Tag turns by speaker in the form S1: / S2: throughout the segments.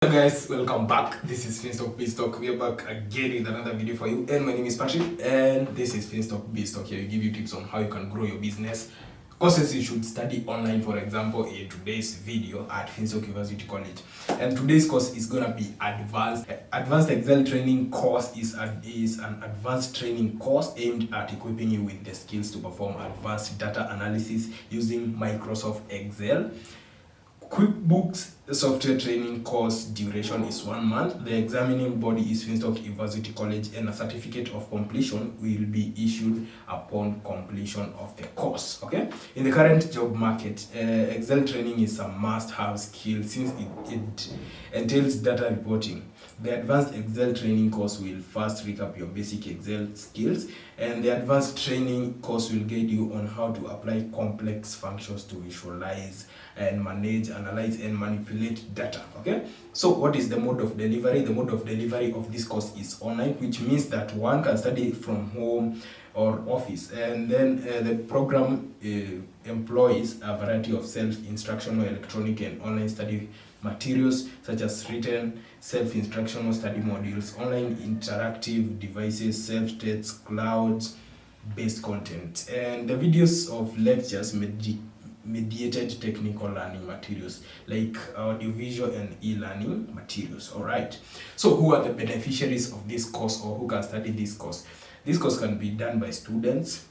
S1: Hello guys, welcome back. This is Finstock. We are back again with another video for you, and my name is Patrick, and this is Finstock. Here we give you tips on how you can grow your business, courses you should study online, for example, in today's video at Finstock Evarsity College. And today's course is gonna be advanced Excel training course. Is an advanced training course aimed at equipping you with the skills to perform advanced data analysis using Microsoft Excel. QuickBooks software training course duration is 1 month. The examining body is Finstock Evarsity College, and a certificate of completion will be issued upon completion of the course. Okay. In the current job market, Excel training is a must-have skill since it entails data reporting. The advanced Excel training course will first recap your basic Excel skills, and the advanced training course will guide you on how to apply complex functions to visualize and manage, analyze, and manipulate data. Okay, so what is the mode of delivery? The mode of delivery of this course is online, which means that one can study from home or office, and then the program employs a variety of self-instructional, electronic, and online study materials such as written self-instructional study modules, online interactive devices, self-tests, cloud-based content, and the videos of lectures mediated technical learning materials like audiovisual and e-learning materials. All right, so who are the beneficiaries of this course, or who can study this course? This course can be done by students,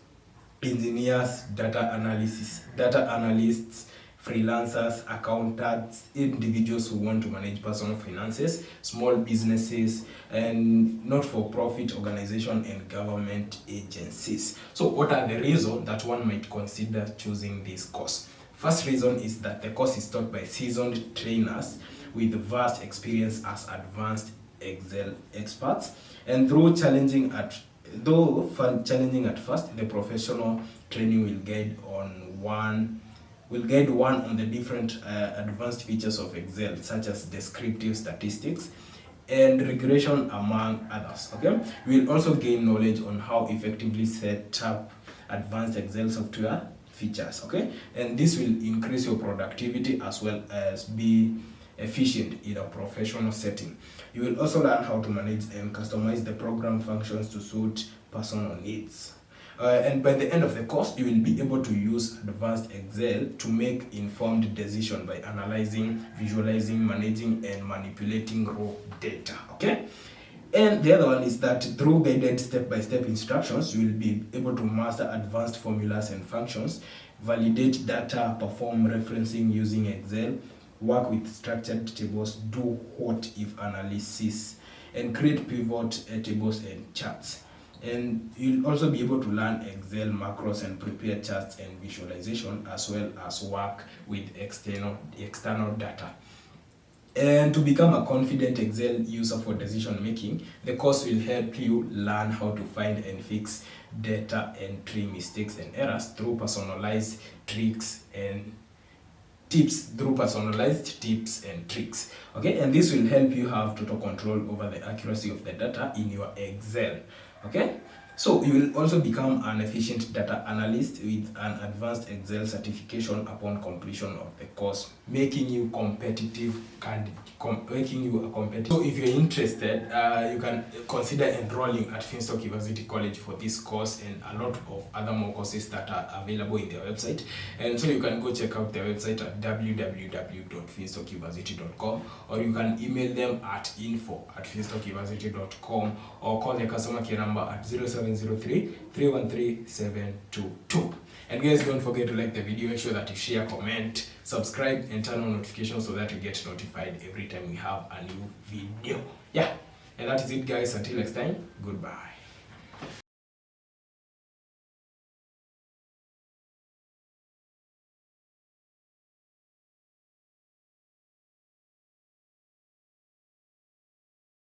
S1: engineers, data analysts, freelancers, accountants, individuals who want to manage personal finances, small businesses, and not-for-profit organizations and government agencies. So what are the reasons that one might consider choosing this course? First reason is that the course is taught by seasoned trainers with vast experience as advanced Excel experts, and though challenging at first, the professional training will guide one on the different advanced features of Excel, such as descriptive statistics and regression, among others. Okay, we will also gain knowledge on how effectively set up advanced Excel software features. Okay, and this will increase your productivity as well as be efficient in a professional setting. You will also learn how to manage and customize the program functions to suit personal needs. And by the end of the course, you will be able to use advanced Excel to make informed decisions by analyzing, visualizing, managing, and manipulating raw data. Okay? And the other one is that through guided step-by-step instructions, you will be able to master advanced formulas and functions, validate data, perform referencing using Excel, work with structured tables, do what-if analysis, and create pivot tables and charts. And you'll also be able to learn Excel macros and prepare charts and visualization, as well as work with external data. And to become a confident Excel user for decision making, the course will help you learn how to find and fix data entry mistakes and errors through personalized tips and tricks. Okay, and this will help you have total control over the accuracy of the data in your Excel. Okay, so you will also become an efficient data analyst with an advanced Excel certification upon completion of the course, making you competitive. So if you're interested, you can consider enrolling at Finstock Evarsity College for this course and a lot of other more courses that are available in their website. And so you can go check out their website at www.finstockevarsity.com, or you can email them at info@finstockevarsity.com, or call the customer care number at 0703-313-722. And guys, don't forget to like the video, make sure that you share, comment, subscribe, and turn on notifications so that you get notified every time we have a new video. Yeah, and that is it guys. Until next time, goodbye.